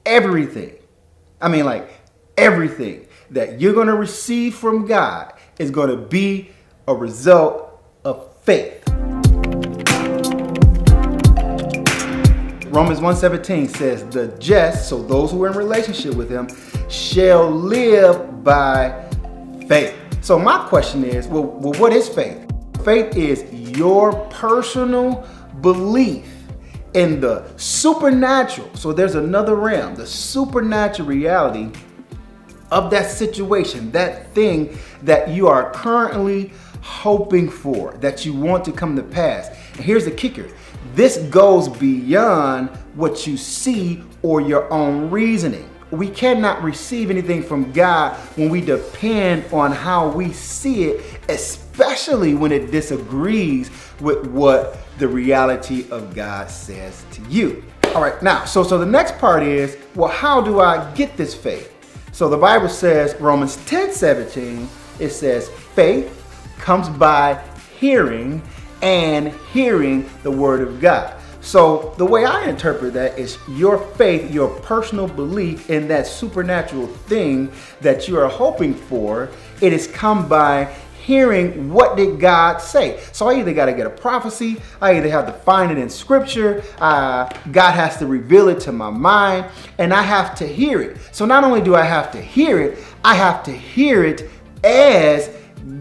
everything, I mean like everything that you're going to receive from God is going to be a result of faith. Romans 1:17 says, the just, so those who are in relationship with him, shall live by faith. So my question is, well, what is faith? Faith is your personal belief in the supernatural. So there's another realm, the supernatural reality of that situation, that thing that you are currently hoping for, that you want to come to pass. And here's the kicker. This goes beyond what you see or your own reasoning. We cannot receive anything from God when we depend on how we see it, especially when it disagrees with what the reality of God says to you. All right, now, so the next part is, well, how do I get this faith? So the Bible says, Romans 10:17, it says, faith comes by hearing, and hearing the word of God. So the way I interpret that is your faith, your personal belief in that supernatural thing that you are hoping for, it has come by hearing what did God say. So I either got to get a prophecy, I either have to find it in scripture, God has to reveal it to my mind, and I have to hear it. So not only do I have to hear it, I have to hear it as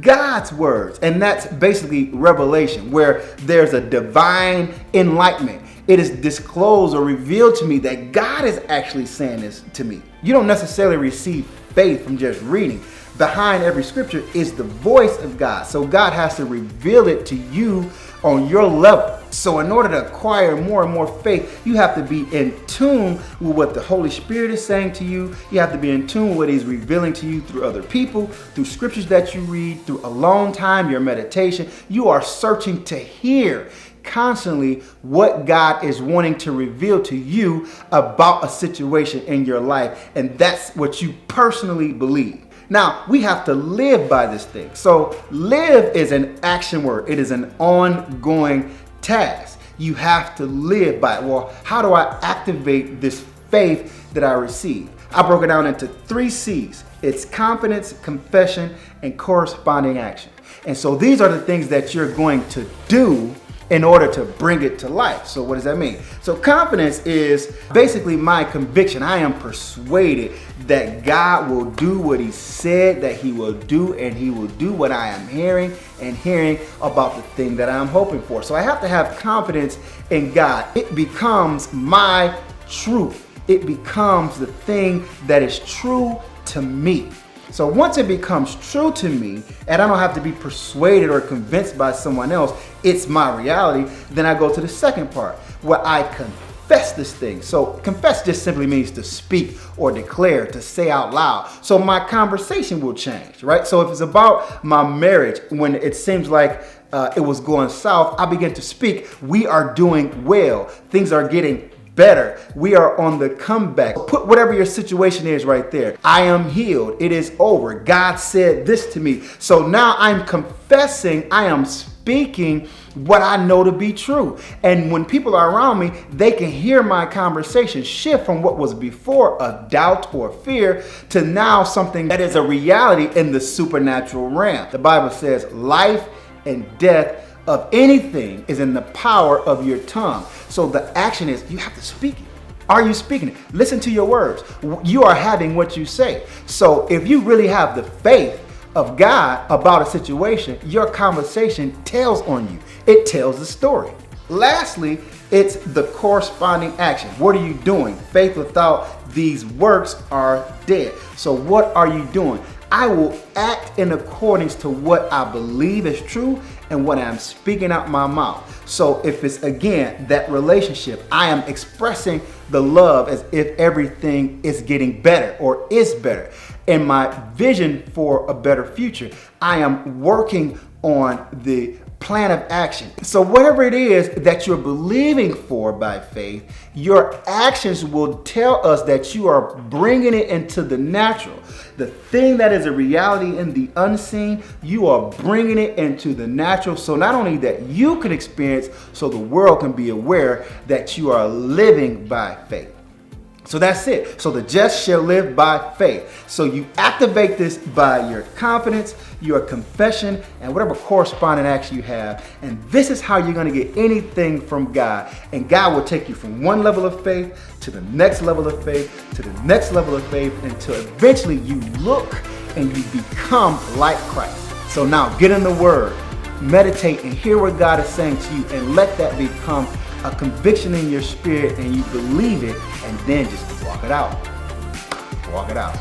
God's words. And that's basically revelation, where there's a divine enlightenment. It is disclosed or revealed to me that God is actually saying this to me. You don't necessarily receive faith from just reading. Behind every scripture is the voice of God. So God has to reveal it to you on your level. So in order to acquire more and more faith, you have to be in tune with what the Holy Spirit is saying to you. You have to be in tune with what he's revealing to you through other people, through scriptures that you read, through alone time, your meditation. You are searching to hear constantly what God is wanting to reveal to you about a situation in your life. And that's what you personally believe. Now, we have to live by this thing. So live is an action word. It is an ongoing task. You have to live by it. Well, how do I activate this faith that I receive? I broke it down into 3 C's. It's confidence, confession, and corresponding action. And so these are the things that you're going to do in order to bring it to life. So what does that mean? So confidence is basically my conviction. I am persuaded that God will do what he said that he will do, and he will do what I am hearing about the thing that I'm hoping for. So I have to have confidence in God. It becomes my truth. It becomes the thing that is true to me. So once it becomes true to me, and I don't have to be persuaded or convinced by someone else, it's my reality, then I go to the second part, where I confess this thing. So confess just simply means to speak or declare, to say out loud. So my conversation will change, right? So if it's about my marriage, when it seems like it was going south, I begin to speak, we are doing well. Things are getting better. We are on the comeback. Put whatever your situation is right there. I am healed. It is over. God said this to me. So now I'm confessing, I am speaking what I know to be true. And when people are around me, they can hear my conversation shift from what was before a doubt or fear to now something that is a reality in the supernatural realm. The Bible says life and death of anything is in the power of your tongue. So the action is you have to speak it. Are you speaking it? Listen to your words. You are having what you say. So if you really have the faith of God about a situation, your conversation tells on you. It tells the story. Lastly, it's the corresponding action. What are you doing? Faith without these works are dead. So what are you doing? I will act in accordance to what I believe is true and what I'm speaking out my mouth. So if it's, again, that relationship, I am expressing the love as if everything is getting better or is better. In my vision for a better future, I am working on the plan of action. So whatever it is that you're believing for by faith, your actions will tell us that you are bringing it into the natural. The thing that is a reality in the unseen, you are bringing it into the natural. So not only that you can experience, so the world can be aware that you are living by faith. So that's it. So the just shall live by faith. So you activate this by your confidence, your confession, and whatever corresponding action you have. And this is how you're going to get anything from God. And God will take you from one level of faith to the next level of faith, to the next level of faith, until eventually you look and you become like Christ. So now get in the Word, meditate, and hear what God is saying to you, and let that become a conviction in your spirit, and you believe it, and then just walk it out. Walk it out.